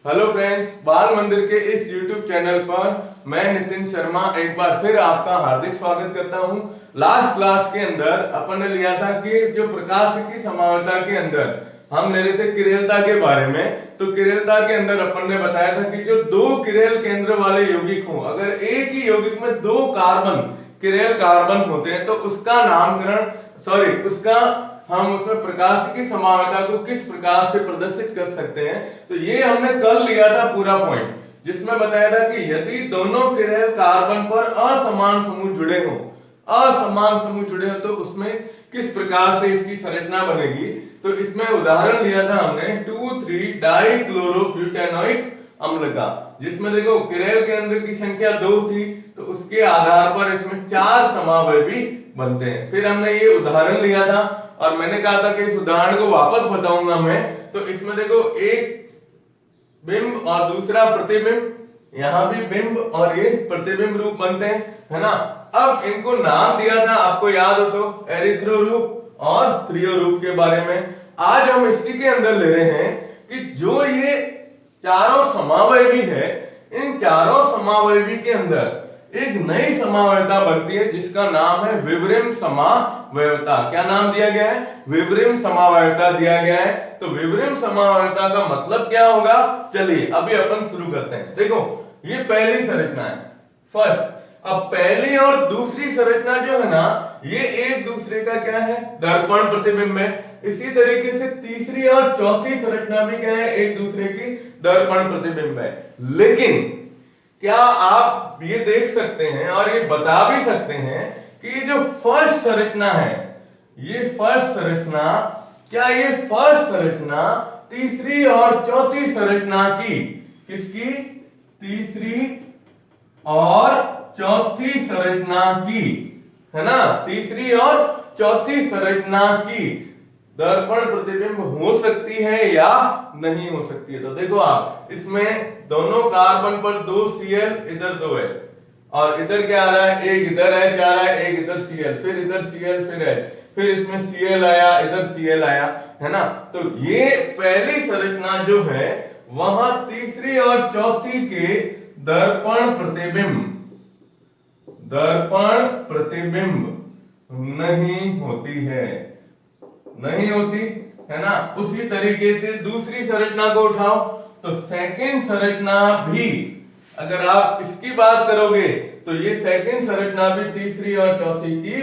Hello friends, बाल मंदिर के इस YouTube चैनल पर मैं नितिन शर्मा एक बार फिर आपका हार्दिक स्वागत करता हूं। लास्ट क्लास के अंदर अपन ने लिया था कि जो प्रकाश की समानता के अंदर हम ले रहे थे किरेलता के बारे में। तो किरेलता के अंदर अपन ने बताया था कि जो दो किरेल केंद्र वाले यौगिक हों, अगर एक ही यौगिक में दो कार्बन किरेल कार्बन होते हैं तो उसका नामकरण उसका हम उसमें प्रकाश की समानता को किस प्रकार से प्रदर्शित कर सकते हैं। तो ये हमने कल लिया था पूरा पॉइंट, जिसमें बताया था कि यदि दोनों किरेल कार्बन पर असमान समूह जुड़े हो तो उसमें किस प्रकार से इसकी संरचना बनेगी। तो इसमें उदाहरण लिया था हमने 2,3 डाइक्लोरोब्यूटेनोइक अम्ल का, जिसमें देखो किरेल केंद्र की संख्या 2 थी तो उसके आधार पर इसमें 4 समावयवी बनते हैं। फिर हमने ये उदाहरण लिया था और मैंने कहा था कि इस उदाहरण को वापस बताऊंगा मैं। तो इसमें देखो एक बिंब और दूसरा प्रतिबिंब, यहां भी बिंब और ये प्रतिबिंब रूप बनते हैं, है ना। अब इनको नाम दिया था, आपको याद हो तो, एरिथ्रो रूप और थ्रियो रूप के बारे में। आज हम इसी के अंदर ले रहे हैं कि जो ये चारों समावयवी है, इन चारों समावयवी के अंदर एक नई समावयवता बनती है जिसका नाम है विवरिम समावयवता। क्या नाम दिया गया है? विवरिम समावयवता दिया गया है। तो विवरिम समावयवता का मतलब क्या होगा, चलिए अभी अपन शुरू करते हैं। देखो ये पहली संरचना है, फर्स्ट। अब पहली और दूसरी संरचना जो है ना, ये एक दूसरे का क्या है, दर्पण प्रतिबिंब है। इसी तरीके से तीसरी और चौथी संरचना भी क्या है, एक दूसरे की दर्पण प्रतिबिंब है। लेकिन क्या आप ये देख सकते हैं और ये बता भी सकते हैं कि ये जो फर्स्ट संरचना है, ये फर्स्ट संरचना, क्या ये फर्स्ट संरचना तीसरी और चौथी संरचना की, किसकी, तीसरी और चौथी संरचना की, है ना, तीसरी और चौथी संरचना की दर्पण प्रतिबिंब हो सकती है या नहीं हो सकती है। तो देखो आप इसमें दोनों कार्बन पर 2 Cl, इधर 2 है और इधर क्या आ रहा है, एक इधर है जा रहा है, एक इधर Cl, फिर इधर Cl, फिर है, फिर इसमें Cl आया, इधर Cl आया, है ना। तो ये पहली संरचना जो है वहां तीसरी और चौथी के दर्पण प्रतिबिंब नहीं होती है, नहीं होती, है ना। उसी तरीके से दूसरी संरचना को उठाओ तो सेकंड संरचना भी, अगर आप इसकी बात करोगे तो ये सेकंड संरचना भी तीसरी और चौथी की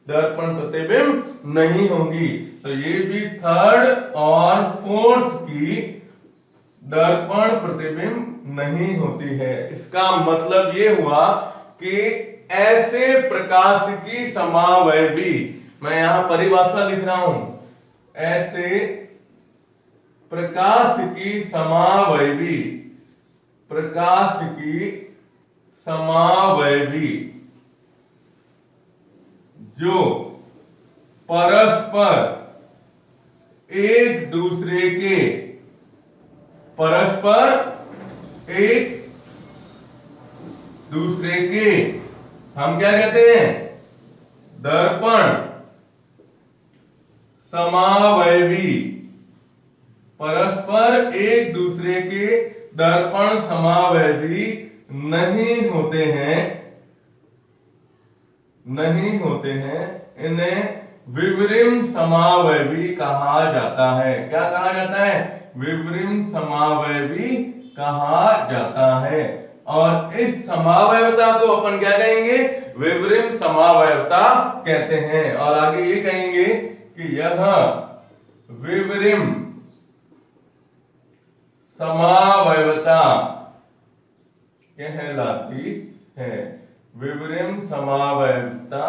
दर्पण प्रतिबिंब नहीं होगी। तो ये भी थर्ड और फोर्थ की दर्पण प्रतिबिंब नहीं होती है। इसका मतलब ये हुआ कि ऐसे प्रकाश की समावयवी, मैं यहां परिभाषा लिख रहा हूं, ऐसे प्रकाश की समावयवी, प्रकाश की समावयवी जो परस्पर एक दूसरे के, परस्पर एक दूसरे के हम क्या कहते हैं, दर्पण समावयवी, परस्पर एक दूसरे के दर्पण समावयवी नहीं होते हैं, नहीं होते हैं, इन्हें विवरिम समावयवी कहा जाता है। क्या कहा जाता है? विवरिम समावयवी कहा जाता है। और इस समावयवता को अपन क्या कहेंगे, विवरिम समावयवता कहते हैं। और आगे ये कहेंगे कि यह विवरिम समावयवता कहलाती है, विवरिम समावयवता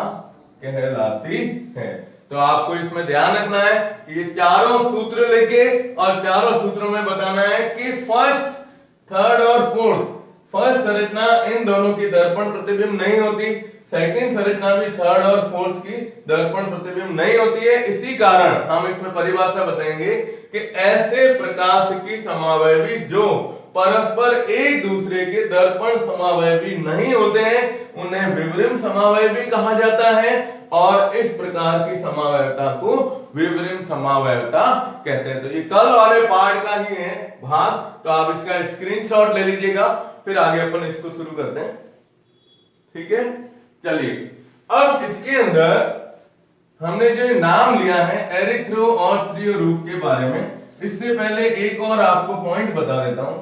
कहलाती है। तो आपको इसमें ध्यान रखना है कि ये चारों सूत्र लेके और चारों सूत्रों में बताना है कि फर्स्ट, थर्ड और फोर्थ, फर्स्ट संरचना इन दोनों की दर्पण प्रतिबिंब नहीं होती, सेकंड संरचना भी थर्ड और फोर्थ की दर्पण प्रतिबिंब नहीं होती है। इसी कारण हम इसमें परिभाषा बताएंगे कि ऐसे प्रकाश की समावयवी जो परस्पर एक दूसरे के दर्पण समावयवी नहीं होते हैं उन्हें विवरिम समावयवी कहा जाता है, और इस प्रकार की समावयवता को विवरण समावयवता कहते हैं। तो ये कल वाले पार्ट का ही है भाग, तो आप इसका स्क्रीनशॉट ले लीजिएगा, फिर आगे अपन इसको शुरू करते हैं। ठीक है, चलिए अब इसके अंदर हमने जो नाम लिया है एरिथ्रो और थ्रियो रूप के बारे में, इससे पहले एक और आपको पॉइंट बता देता हूं।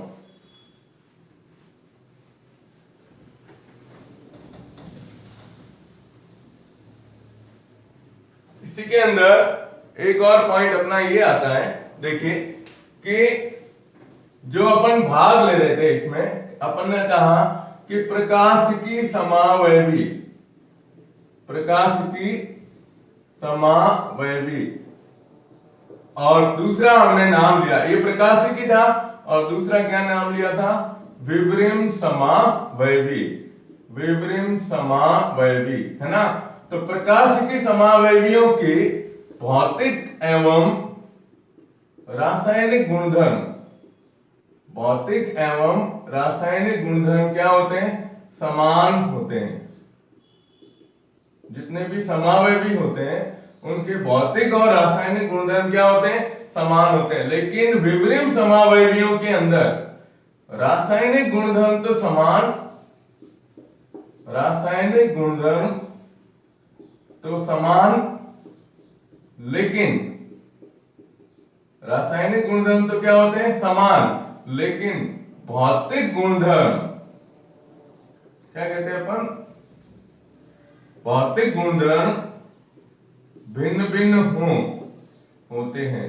इसी के अंदर एक और पॉइंट अपना ये आता है, देखिए कि जो अपन भाग ले रहे थे इसमें अपन ने कहा कि प्रकाश की समावयवी, प्रकाश की समावयवी, और दूसरा हमने नाम लिया, ये प्रकाशिकी था और दूसरा क्या नाम लिया था, विवरण समावयवी, विवरण समावयवी, है ना। तो प्रकाशिकी समावयवियों के भौतिक एवं रासायनिक गुणधर्म, भौतिक एवं रासायनिक गुणधर्म क्या होते हैं, समान होते हैं। जितने भी समावयवी होते हैं उनके भौतिक और रासायनिक गुणधर्म क्या होते हैं, समान होते हैं। लेकिन विवरण समावयवियों के अंदर रासायनिक गुणधर्म तो समान, रासायनिक गुणधर्म तो समान, लेकिन रासायनिक गुणधर्म तो क्या होते हैं, समान, लेकिन भौतिक गुणधर्म क्या कहते हैं अपन, भौतिक गुणधर्म भिन्न भिन्न होते हैं।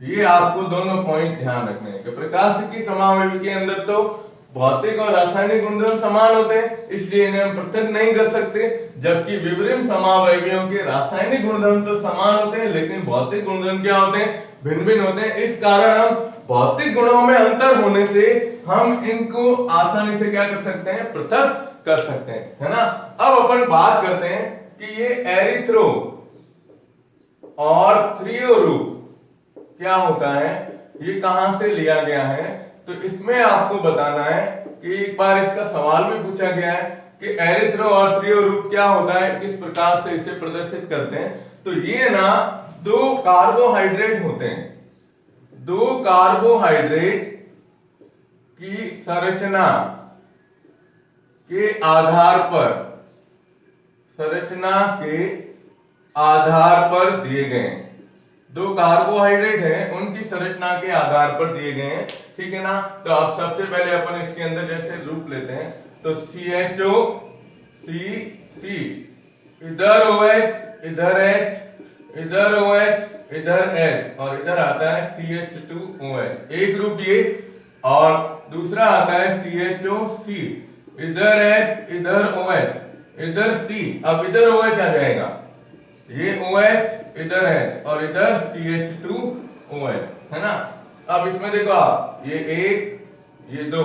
ये आपको दोनों पॉइंट ध्यान रखने हैं कि प्रकाशिकी समावयवी के अंदर तो भौतिक और रासायनिक गुणधर्म समान होते हैं, इसलिए इन्हें हम पृथक नहीं कर सकते, जबकि विवरण समावयवियों के रासायनिक गुणधर्म तो समान होते हैं लेकिन भौतिक गुणधर्म क्या होते हैं, भिन्न भिन्न होते हैं। इस कारण हम भौतिक गुणों में अंतर होने से हम इनको आसानी से क्या कर सकते हैं, पृथक कर सकते हैं, है ना। अब अपन बात करते हैं कि ये एरिथ्रो और थ्रियो रूप क्या होता है, ये कहां से लिया गया है। तो इसमें आपको बताना है कि एक बार इसका सवाल भी पूछा गया है कि एरिथ्रो और थ्रियो रूप क्या होता है, किस प्रकार से इसे प्रदर्शित करते हैं। तो ये ना दो कार्बोहाइड्रेट होते हैं, दो कार्बोहाइड्रेट की संरचना के आधार पर, संरचना के आधार पर दिए गए, दो कार्बोहाइड्रेट हैं उनकी संरचना के आधार पर दिए गए हैं, ठीक है ना। तो आप सबसे पहले अपन इसके अंदर जैसे रूप लेते हैं तो CHO C, इधर OH, इधर H, इधर OH, इधर H, और इधर आता है CH2OH, एक ग्रुप ये, और दूसरा आता है CHOC, इधर H, इधर OH, इधर C, अब इधर OH आ जाएगा, ये OH, इधर H और इधर CH2OH, है ना। अब इसमें देखो आप, ये एक, ये दो,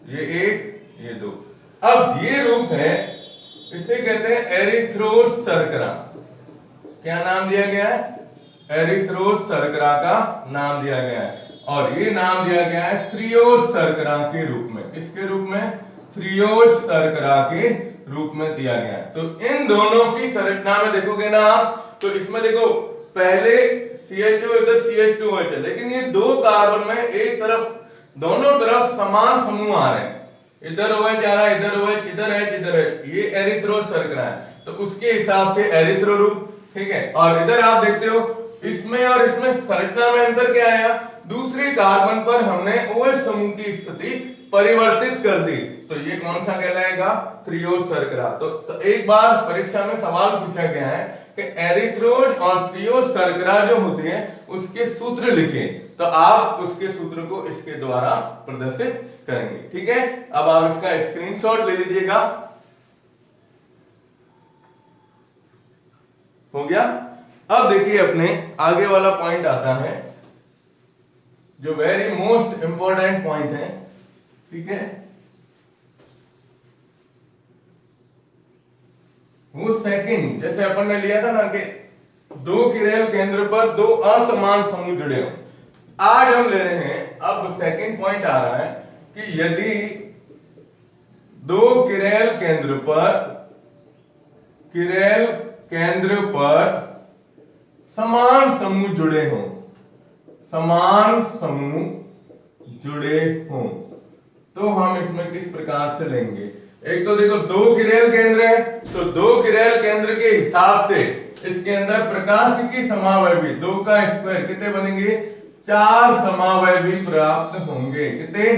ये एक, ये दो। अब ये रूप है, इसे कहते हैं एरिथ्रोस शर्करा। क्या नाम दिया गया है, एरिथ्रोस शर्करा का नाम दिया गया है, और ये नाम दिया गया है थ्रियोस शर्करा के रूप में। किसके रूप में, थ्रियोस शर्करा के रूप में दिया गया है। तो इन दोनों की संरचना में देखोगे ना आप, तो इसमें देखो पहले CHO इधर CH2OH है, लेकिन ये दो कार्बन में एक तरफ, दोनों तरफ समान समूह आ रहे हैं, इधर OH आ रहा है, इधर OH, इधर H, इधर H, ये एरिथ्रोस शर्करा है, तो उसके हिसाब से एरिथ्रो रूप, ठीक है। और इधर आप देखते हो इसमें और इसमें संरचना में अंतर क्या आया, दूसरे कार्बन पर हमने OH समूह की स्थिति परिवर्तित कर दी, तो ये कौन सा कहलाएगा, थ्रियोस शर्करा। तो एक बार परीक्षा में सवाल पूछा गया है कि एरिथ्रोज और थ्रियोस शर्करा जो होती है उसके सूत्र लिखें, तो आप उसके सूत्र को इसके द्वारा प्रदर्शित करेंगे, ठीक है। अब आप इसका स्क्रीनशॉट ले लीजिएगा, हो गया। अब देखिए अपने आगे वाला पॉइंट आता है जो वेरी मोस्ट इंपॉर्टेंट पॉइंट है, ठीक है। वो सेकंड, जैसे अपन ने लिया था ना कि दो किरेल केंद्र पर दो असमान समूह जुड़े हो, आज हम ले रहे हैं, अब सेकंड पॉइंट आ रहा है कि यदि दो किरेल केंद्र पर समान समूह जुड़े हों, समान समूह जुड़े हों, तो हम इसमें किस प्रकार से लेंगे। एक तो देखो दो किरेल केंद्र है, तो दो किरेल केंद्र के हिसाब से इसके अंदर प्रकाशिकी समावयवी, दो का स्क्वायर कितने बनेंगे, चार समावयवी प्राप्त होंगे। कितने,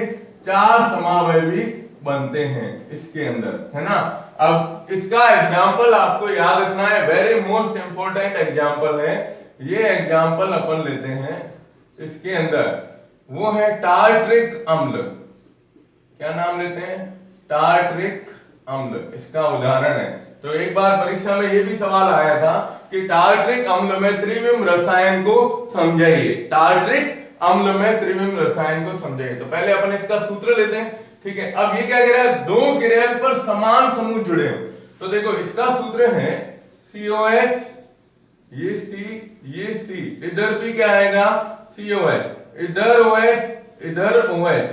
चार समावयवी बनते हैं इसके अंदर, है ना। अब इसका एग्जाम्पल आपको याद रखना है, वेरी मोस्ट इंपोर्टेंट एग्जाम्पल है ये। एग्जाम्पल अपन लेते हैं इसके अंदर, वो है टार्ट्रिक अम्ल। क्या नाम लेते हैं, टार्ट्रिक अम्ल, इसका उदाहरण है। तो एक बार परीक्षा में ये भी सवाल आया था कि टार्ट्रिक अम्ल में त्रिविम रसायन को समझाइए, टार्ट्रिक अम्ल में त्रिविम रसायन को समझाइए। तो पहले अपन इसका सूत्र लेते हैं, ठीक है। अब ये क्या कह रहा है, दो किरेल पर समान समूह जुड़े हो, तो देखो इसका सूत्र है COH, ये C, इधर भी क्या आएगा COH, इधर OH, इधर OH,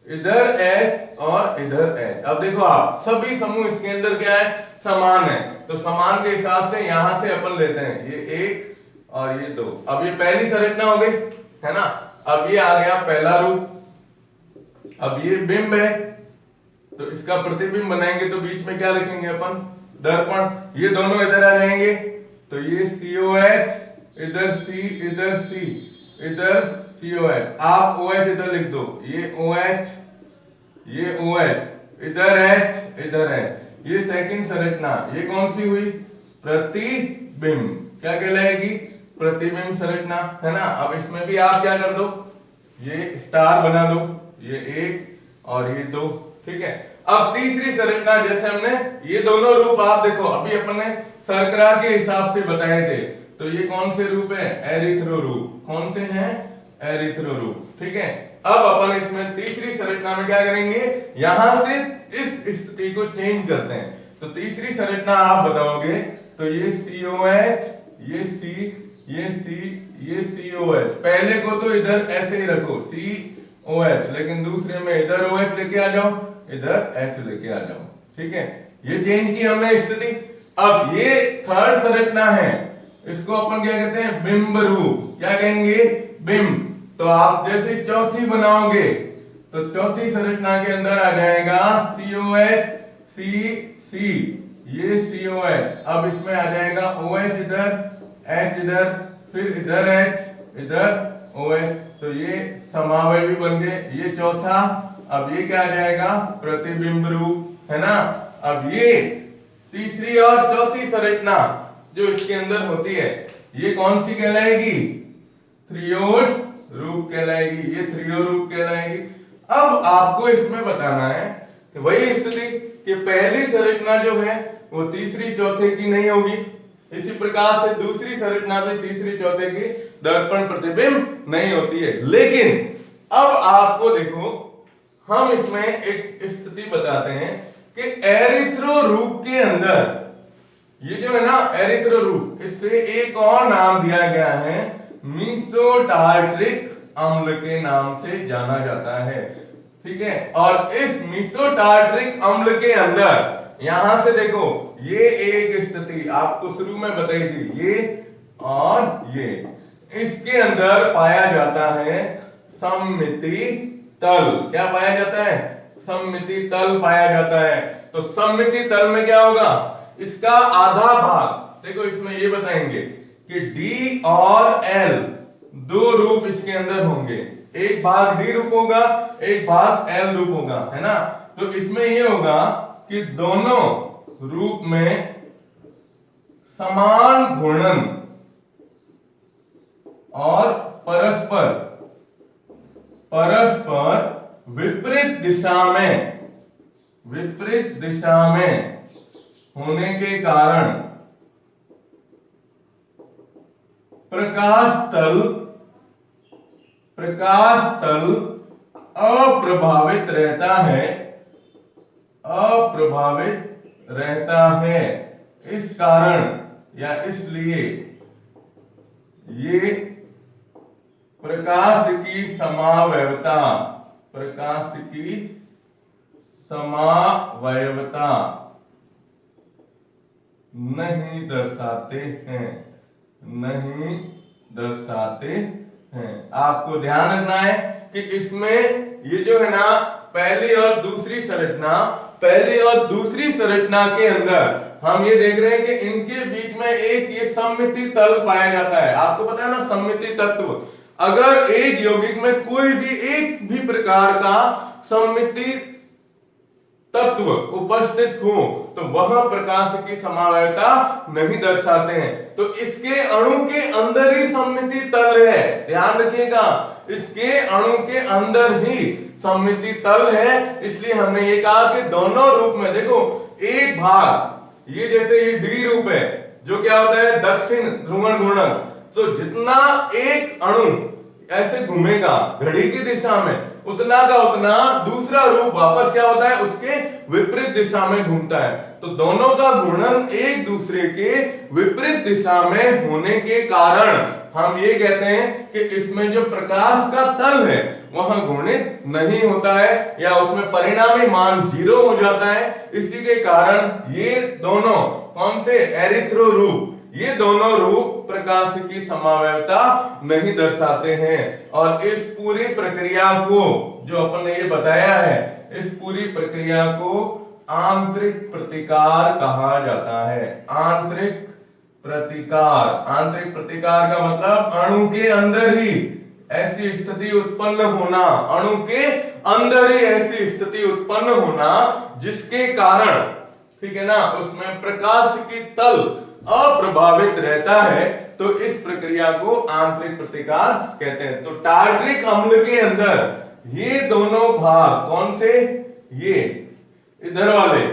इधर H और इधर H। अब देखो आप सभी समूह इसके अंदर क्या है, समान है, तो समान के हिसाब से यहां से अपन लेते हैं, ये एक और ये दो। अब ये पहली संरचना हो गई, है ना। अब ये आ गया पहला रूप। अब ये बिंब है, तो इसका प्रतिबिंब बनाएंगे तो बीच में क्या लिखेंगे अपन, दर्पण। ये दोनों इधर आ जाएंगे, तो ये COH, इधर C, इधर C, इधर COH। आप OH इधर लिख दो, ये OH, ये OH, इधर H, इधर H। ये सेकंड संरचना, ये कौन सी हुई, प्रतिबिंब। क्या कहलाएगी, प्रतिबिंब संरचना, है ना। अब इसमें भी आप क्या कर दो, ये स्टार बना दो, ये एक और ये दो, ठीक है। अब तीसरी संरचना, जैसे हमने ये दोनों रूप आप देखो अभी अपन ने शर्करा के हिसाब से बताए थे, तो ये कौन से रूप है, एरिथ्रो रूप। कौन से हैं, एरिथ्रो रूप, ठीक है। अब अपन इसमें तीसरी संरचना में क्या करेंगे, यहां से इस स्थिति को चेंज करते हैं। तो तीसरी संरचना आप बताओगे, तो ये COH, ये C, ये C, ये COH। पहले को तो इधर ऐसे ही रखो COH, लेकिन दूसरे में इधर OH लेके आ जाओ, इधर H लेके आ जाओ, ठीक है। ये चेंज की हमने स्थिति। अब ये थर्ड संरचना है, इसको अपन क्या कहते हैं, बिंब रूप। क्या कहेंगे, बिंब। तो आप जैसे चौथी बनाओगे, तो चौथी संरचना के अंदर आ जाएगा COH, C, ये COH। अब इसमें आ जाएगा OH इधर, H इधर, फिर इधर H, इधर OH। तो ये समावयवी बन गए, ये चौथा। अब ये क्या आ जाएगा, प्रतिबिंब रूप, है ना। अब ये तीसरी और चौथी संरचना जो इसके अंदर होती है, ये कौन सी कहलाएगी, त्रियोज रूप कहलाएगी, ये त्रियो रूप कहलाएगी। अब आपको इसमें बताना है कि वही स्थिति कि पहली संरचना जो है वो तीसरी चौथे की नहीं होगी, इसी प्रकार से दूसरी संरचना भी तीसरी चौथे की दर्पण प्रतिबिंब नहीं होती है। लेकिन अब आपको देखो, हम इसमें एक स्थिति बताते हैं कि एरिथ्रो रूप के अंदर, ये जो है ना एरिथ्रो रूप, इससे एक और नाम दिया गया है, मीसोटार्ट्रिक अम्ल के नाम से जाना जाता है, ठीक है। और इस मीसोटार्ट्रिक अम्ल के अंदर यहां से देखो, ये एक स्थिति आपको शुरू में बताई थी, ये और ये, इसके अंदर पाया जाता है सममिति तल। क्या पाया जाता है, सममिति तल पाया जाता है। तो सममिति तल में क्या होगा, इसका आधा भाग देखो, इसमें ये बताएंगे कि D और L दो रूप इसके अंदर होंगे, एक भाग D रूप होगा, एक भाग L रूप होगा, है ना। तो इसमें ये होगा कि दोनों रूप में समान घूर्णन और परस्पर विपरीत दिशा में होने के कारण प्रकाश तल अप्रभावित रहता है। इस कारण या इसलिए ये प्रकाश की समावयवता नहीं दर्शाते हैं, नहीं दर्शाते हैं। आपको ध्यान रखना है कि इसमें ये जो है ना पहली और दूसरी संरचना के अंदर हम ये देख रहे हैं कि इनके बीच में एक ये सममिति तल पाया जाता है। आपको पता है ना सममिति तत्व, अगर एक यौगिक में कोई भी एक भी प्रकार का सममिति तत्व उपस्थित हो तो वह प्रकाश की समवायता नहीं दर्शाते हैं। तो इसके अणु के अंदर ही सममिति तल है, ध्यान रखिएगा, इसके अणु के अंदर ही सममिति तल है। इसलिए हमने ये कहा कि दोनों रूप में देखो, एक भाग ये जैसे ये डी रूप है जो क्या होता है दक्षिण ध्रुवण घूर्णक, तो जितना एक अणु ऐसे घूमेगा घड़ी की दिशा में उतना का उतना दूसरा रूप वापस क्या होता है उसके विपरीत दिशा में घूमता है। तो दोनों का घूर्णन एक दूसरे के विपरीत दिशा में होने के कारण हम ये कहते हैं कि इसमें जो प्रकाश का तल है वह घूर्णित नहीं होता है या उसमें परिणामी मान 0 हो जाता है। इसी के कारण ये दोनों कौन से एरिथ्रो रूप, ये दोनों रूप प्रकाश की समवायता नहीं दर्शाते हैं। और इस पूरी प्रक्रिया को जो अपन ने ये बताया है, इस पूरी प्रक्रिया को आंतरिक प्रतिकार कहा जाता है। आंतरिक प्रतिकार, आंतरिक प्रतिकार का मतलब अणु के अंदर ही ऐसी स्थिति उत्पन्न होना, अणु के अंदर ही ऐसी स्थिति उत्पन्न होना जिसके कारण, ठीक है ना, उसमें प्रकाश की तल अप्रभावित रहता है। तो इस प्रक्रिया को आंतरिक प्रतिकार कहते हैं। तो टार्ट्रिक अम्ल के अंदर ये दोनों भाग कौन से, ये इधर वाले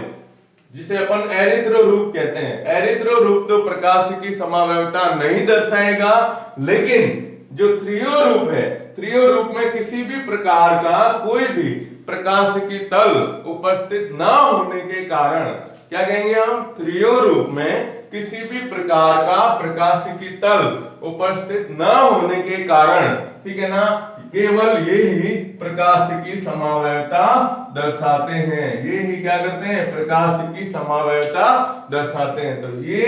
जिसे अपन एरिथ्रो रूप कहते हैं, एरिथ्रो रूप तो प्रकाश की समवायता नहीं दर्शाएगा, लेकिन जो थ्रियो रूप है, थ्रियो रूप में किसी भी प्रकार का कोई भी प्रकाश की तल उपस्थित ना होने के कारण क्या कहेंगे हम, थ्रियो रूप में किसी भी प्रकार का प्रकाश की तल उपस्थित न होने के कारण, ठीक है ना, केवल ये ही प्रकाश की समवायता दर्शाते हैं। ये ही क्या करते हैं, प्रकाश की समवायता दर्शाते हैं। तो ये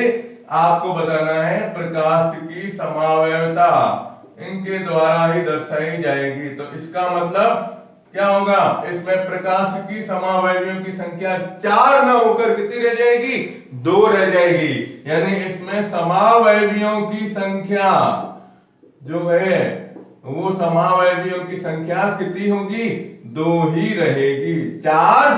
आपको बताना है प्रकाश की समवायता इनके द्वारा ही दर्शाई जाएगी। तो इसका मतलब क्या होगा, इसमें प्रकाश की समावयवियों की संख्या 4 न होकर कितनी रह जाएगी, 2 रह जाएगी। यानी इसमें समावयवियों की संख्या जो है वो समावयवियों की संख्या कितनी होगी, 2 ही रहेगी, 4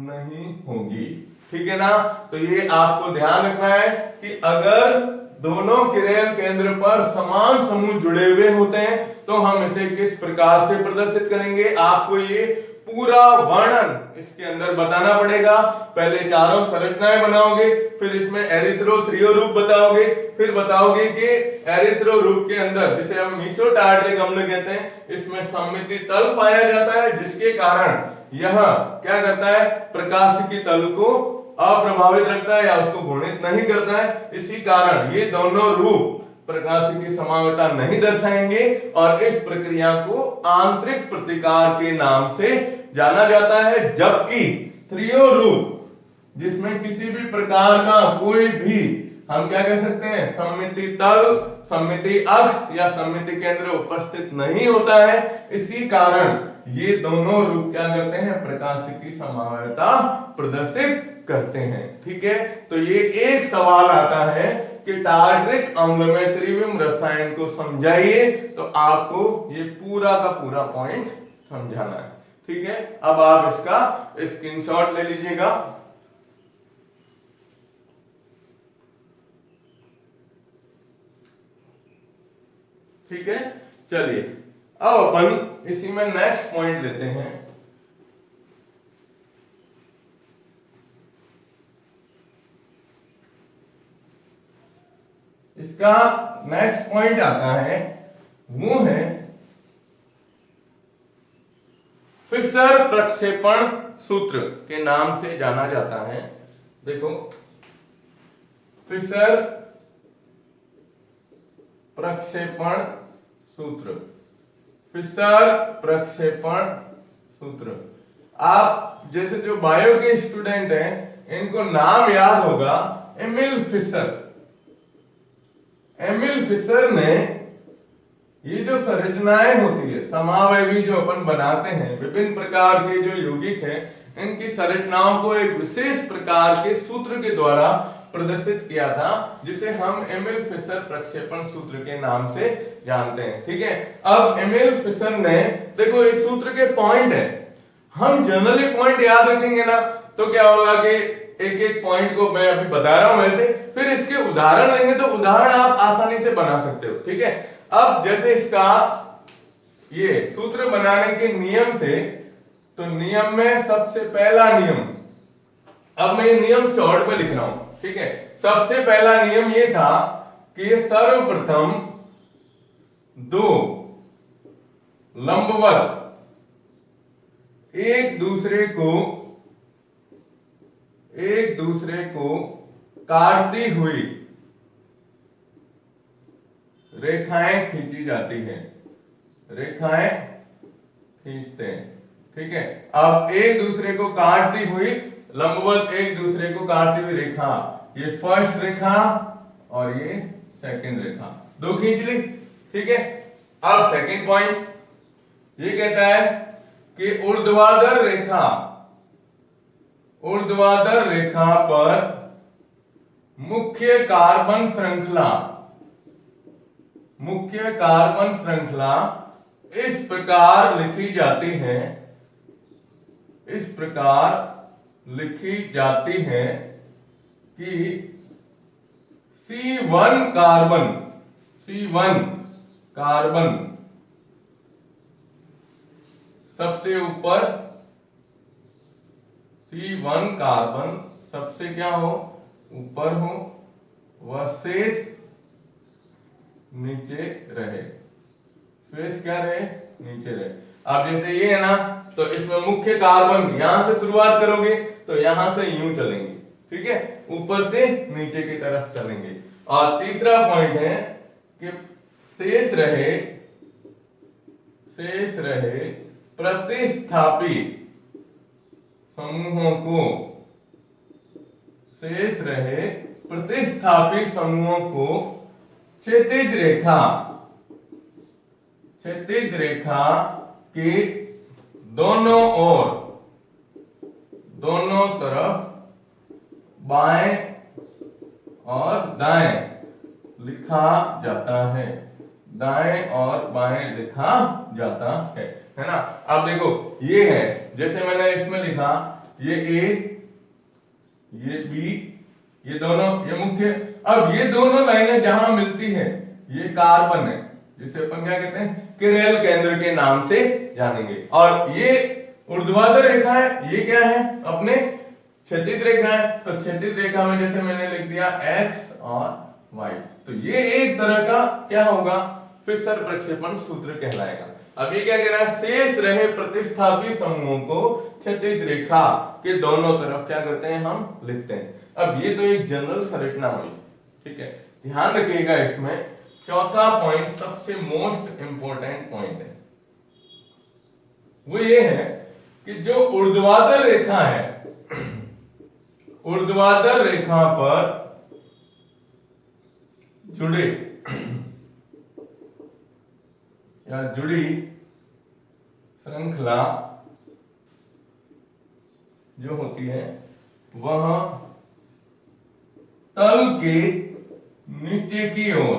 नहीं होगी, ठीक है ना। तो ये आपको ध्यान रखना है कि अगर दोनों किरेल केंद्र पर समान समूह जुड़े हुए होते हैं तो हम इसे किस प्रकार से प्रदर्शित करेंगे, आपको ये पूरा वर्णन इसके अंदर बताना पड़ेगा। पहले चारों संरचनाएं बनाओगे, फिर इसमें एरिथ्रो थ्रियो रूप बताओगे, फिर बताओगे कि एरिथ्रो रूप के अंदर जिसे हम मीसोटार्ट्रिक अम्ल कहते हैं, इसमें सममिति तल पाया जाता है जिसके कारण यह क्या करता है, प्रकाश की तल को अप्रभावित रखता है या उसको घूर्णित नहीं करता है। इसी कारण ये दोनों रूप प्रकाश की समावयता नहीं दर्शाएंगे और इस प्रक्रिया को आंतरिक प्रतिकार के नाम से जाना जाता है। जबकि थ्रियो रूप जिसमें किसी भी प्रकार का कोई भी हम क्या कह सकते हैं, सममिति तल, सममिति अक्ष या सममिति केंद्र उपस्थित नहीं होता है। इसी कारण ये दोनों रूप क्या करते हैं, प्रकाश की समवायता प्रदर्शित करते हैं, ठीक है। तो ये एक सवाल आता है कि टार्ट्रिक अम्ल में त्रिविम रसायन को समझाइए, तो आपको ये पूरा का पूरा पॉइंट समझाना है, ठीक है। अब आप इसका स्क्रीनशॉट ले लीजिएगा। ठीक है, चलिए अब अपन इसी में नेक्स्ट पॉइंट लेते हैं। इसका नेक्स्ट पॉइंट आता है, वो है फिशर प्रक्षेपण सूत्र के नाम से जाना जाता है। देखो, फिशर प्रक्षेपण सूत्र, फिशर प्रक्षेपण सूत्र। आप जैसे जो बायो के स्टूडेंट हैं इनको नाम याद होगा, एमिल फिशर। एमिल फिशर ने ये जो संरचनाएं होती है समावयवी जो अपन बनाते हैं विभिन्न प्रकार के जो यौगिक है इनकी संरचनाओं को एक विशेष प्रकार के सूत्र के द्वारा प्रदर्शित किया था जिसे हम एमिल फिशर प्रक्षेपण सूत्र के नाम से जानते हैं। ठीक है, अब एमिल फिशर ने देखो इस सूत्र के पॉइंट है, हम जनरली पॉइंट याद रखेंगे ना तो क्या होगा कि एक एक पॉइंट को मैं अभी बता रहा हूं वैसे, फिर इसके उदाहरण लेंगे तो उदाहरण आप आसानी से बना सकते हो। ठीक है, अब जैसे इसका ये सूत्र बनाने के नियम थे तो नियम में सबसे पहला नियम, अब मैं ये नियम शॉर्ट में लिख रहा हूं। ठीक है, सबसे पहला नियम ये था कि सर्वप्रथम दो लंबवत एक दूसरे को काटती हुई रेखाएं खींची जाती हैं, रेखाएं खींचते हैं। ठीक है, अब एक दूसरे को काटती हुई लंबवत एक दूसरे को काटती हुई रेखा, ये फर्स्ट रेखा और ये सेकंड रेखा, दो खींच ली। ठीक है, अब सेकंड पॉइंट ये कहता है कि ऊर्ध्वाधर रेखा पर मुख्य कार्बन श्रृंखला इस प्रकार लिखी जाती है कि C1 कार्बन सबसे ऊपर, C1 कार्बन सबसे क्या हो, ऊपर हो, वह शेष नीचे रहे, शेष क्या रहे, नीचे रहे। अब जैसे ये है ना तो इसमें मुख्य कार्बन यहां से शुरुआत करोगे तो यहां से यूं चलेंगे। ठीक है, ऊपर से नीचे की तरफ चलेंगे। और तीसरा पॉइंट है कि शेष रहे प्रतिस्थापी समूहों को क्षैतिज रेखा के दोनों तरफ बाएं और दाएं लिखा जाता है, दाएं और बाएं लिखा जाता है ना। अब देखो ये है, जैसे मैंने इसमें लिखा ये A, ये B, ये दोनों, ये मुख्य। अब ये दोनों लाइनें जहां मिलती है ये कार्बन है, जिसे अपन क्या कहते हैं, किरेल केंद्र के नाम से जानेंगे। और ये ऊर्ध्वाधर रेखा है, ये क्या है, अपने क्षैतिज रेखा है। तो क्षैतिज रेखा में जैसे मैंने लिख दिया x और y, तो ये एक तरह का क्या होगा, फिशर प्रक्षेपण सूत्र कहलाएगा। अब ये क्या कह रहा है, शेष रहे प्रतिस्थापी समूहों को क्षैतिज रेखा के दोनों तरफ क्या करते हैं, हम लिखते हैं। अब ये तो एक जनरल संरचना हुई। ठीक है, ध्यान रखिएगा इसमें चौथा पॉइंट सबसे मोस्ट इंपॉर्टेंट पॉइंट है, वो ये है कि जो ऊर्ध्वाधर रेखा है, ऊर्ध्वाधर रेखा पर जुड़े या जुड़ी श्रृंखला जो होती है वह तल के नीचे की ओर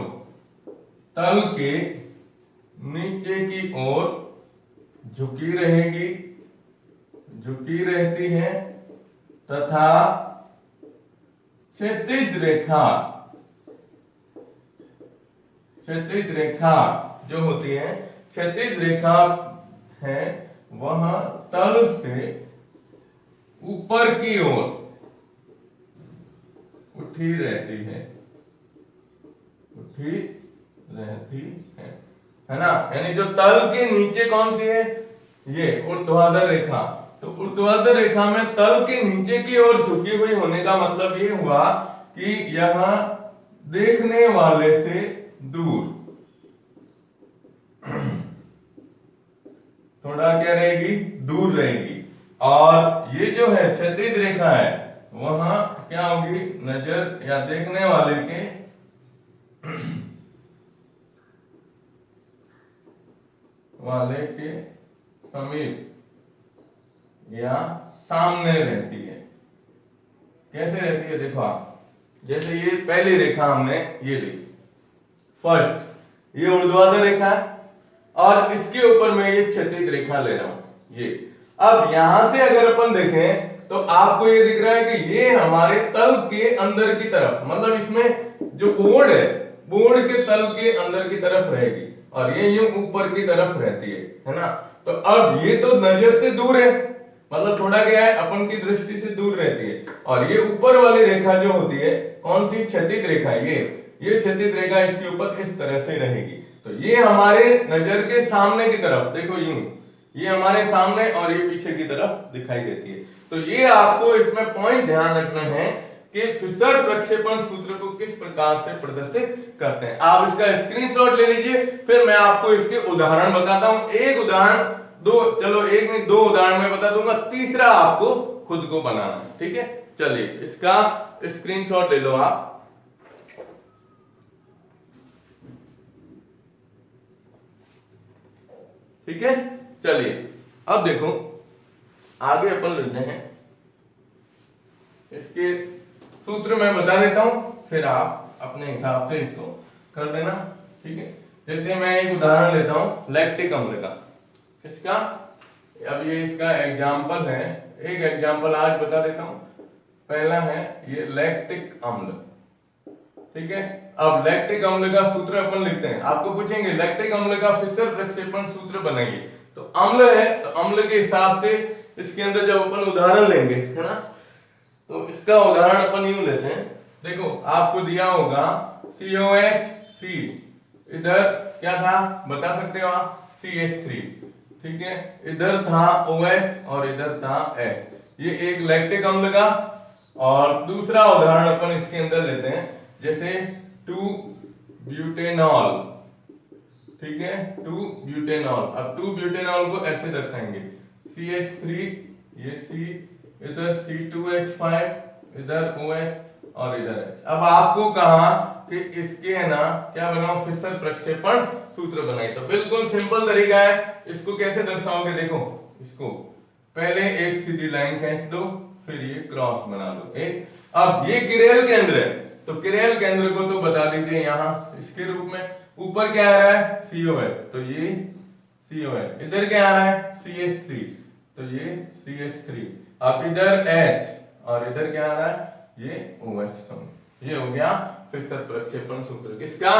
झुकी रहती है तथा क्षैतिज रेखा जो होती है, क्षैतिज रेखा है वह तल से ऊपर की ओर उठी रहती है ना। यानी जो तल के नीचे कौन सी है, ये ऊर्ध्वाधर रेखा। तो ऊर्ध्वाधर रेखा में तल के नीचे की ओर झुकी हुई होने का मतलब ये हुआ कि यहां देखने वाले से दूर थोड़ा क्या रहेगी, दूर रहेगी। और ये जो है क्षैतिज रेखा है वहां क्या होगी, नजर या देखने वाले के वाले के समीप या सामने रहती है। कैसे रहती है देखो आप, जैसे ये पहली रेखा हमने ये ली, फर्स्ट ये ऊर्ध्वाधर रेखा है और इसके ऊपर मैं ये क्षैतिज रेखा ले रहा हूं ये। अब यहां से अगर अपन देखें तो आपको ये दिख रहा है कि ये हमारे तल के अंदर की तरफ, मतलब इसमें जो बोर्ड है बोर्ड के तल के अंदर की तरफ रहेगी और ये यूं ऊपर की तरफ रहती है ना। तो अब ये तो नजर से दूर है, मतलब थोड़ा क्या है अपन की दृष्टि से दूर रहती है, और ये ऊपर वाली रेखा जो होती है कौन सी, क्षैतिज रेखा, ये क्षैतिज रेखा इसके ऊपर इस तरह से रहेगी। तो ये हमारे नजर के सामने की तरफ देखो यूं, ये हमारे सामने और ये पीछे की तरफ दिखाई देती है। तो ये आपको इसमें पॉइंट ध्यान रखना है कि फिशर प्रक्षेपण सूत्र को किस प्रकार से प्रदर्शित करते हैं। आप इसका स्क्रीनशॉट ले लीजिए, फिर मैं आपको इसके उदाहरण बताता हूं। एक उदाहरण, दो, चलो एक नहीं दो उदाहरण मैं बता दूंगा, तीसरा आपको खुद को बनाना है, ठीक है। चलिए इसका स्क्रीनशॉट ले लो आप। ठीक है, चलिए अब देखो आगे अपन लेते हैं, इसके सूत्र मैं बता देता हूं, फिर आप अपने हिसाब से इसको कर देना, ठीक है। जैसे मैं एक उदाहरण लेता हूं लैक्टिक अम्ल का, इसका अब ये इसका एग्जाम्पल है, एक एग्जाम्पल आज बता देता हूं। पहला है ये लैक्टिक अम्ल, ठीक है। अब लैक्टिक अम्ल का सूत्र अपन लिखते हैं, आपको पूछेंगे लैक्टिक अम्ल का फिशर प्रक्षेपण सूत्र बनाइए, तो अम्ल है तो अम्ल के हिसाब से इसके अंदर जब अपन उदाहरण लेंगे, है ना, तो इसका उदाहरण अपन यूं लेते हैं। देखो आपको दिया होगा COH, इधर क्या था बता सकते हो आप, CH3, ठीक है। इधर था OH और इधर था H, ये एक लैक्टिक अम्ल का। और दूसरा उदाहरण अपन इसके अंदर लेते हैं, जैसे 2-ब्यूटेनॉल, ठीक है, 2-ब्यूटेनॉल। अब 2-ब्यूटेनॉल को ऐसे दर्शाएंगे, CH3, ये C, इधर C2H5, इधर OH और इधर H। अब आपको कहा कि इसके है ना क्या बनाओ, फिशर प्रक्षेपण सूत्र बनाइए। तो बिल्कुल सिंपल तरीका है, इसको कैसे दर्शाओगे देखो, इसको पहले एक सीधी लाइन खींच दो, फिर ये क्रॉस बना दो एक। अब ये किरेल केंद्र है, तो किरेल केंद्र को तो बता दीजिए यहां इसके रूप में। ऊपर क्या आ रहा है, CO है, तो ये CO है। इधर क्या आ रहा है, CH3, तो ये CH3। अब इधर H और इधर क्या आ रहा है, ये OH। ये हो गया फिशर प्रक्षेपण सूत्र किसका,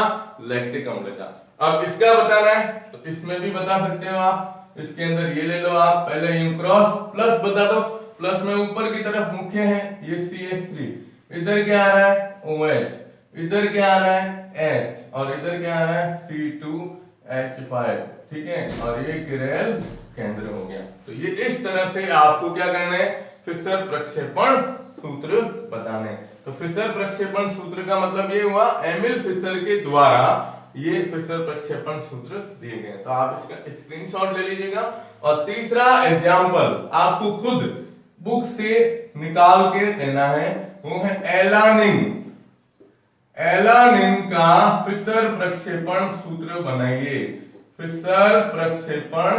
लैक्टिक अम्ल का। अब इसका बताना है तो इसमें भी बता सकते हो आप, इसके अंदर ये ले लो आप, पहले यू क्रॉस प्लस बता दो, प्लस में ऊपर की तरफ मुख्य है ये CH3, इधर क्या आ रहा है OH, इधर क्या आ रहा है H और इधर क्या आ रहा है C2H5, ठीक है। और ये किरेल केंद्र हो गया। तो ये इस तरह से आपको क्या करना है, फिशर प्रक्षेपण सूत्र बताने। तो फिशर प्रक्षेपण सूत्र का मतलब ये हुआ एमिल फिशर के द्वारा ये फिशर प्रक्षेपण सूत्र दिए गए। तो आप इसका स्क्रीनशॉट ले लीजिएगा। और तीसरा एग्जाम्पल आपको खुद बुक से निकाल के देना है, वो है एलानिन। एलानिन का फिशर प्रक्षेपण सूत्र बनाइए, फिशर प्रक्षेपण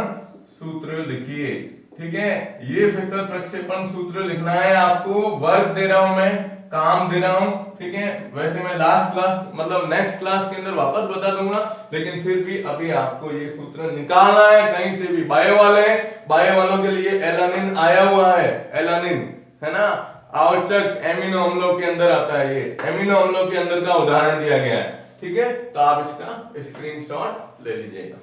सूत्र लिखिए, ठीक है। ये फिशर प्रक्षेपण सूत्र लिखना है आपको, वर्क दे रहा हूं मैं, काम दे रहा हूं, ठीक है। वैसे मैं लास्ट क्लास मतलब नेक्स्ट क्लास के अंदर वापस बता दूंगा, लेकिन फिर भी अभी आपको ये सूत्र निकालना है कहीं से भी। बायो वाले, बायो वालों के लिए एलानिन आया हुआ है, एलानिन है ना, आवश्यक एमिनो अम्लों के अंदर आता है, ये एमिनो अम्लों के अंदर का उदाहरण दिया गया है, ठीक है। तो आप इसका स्क्रीनशॉट ले लीजिएगा।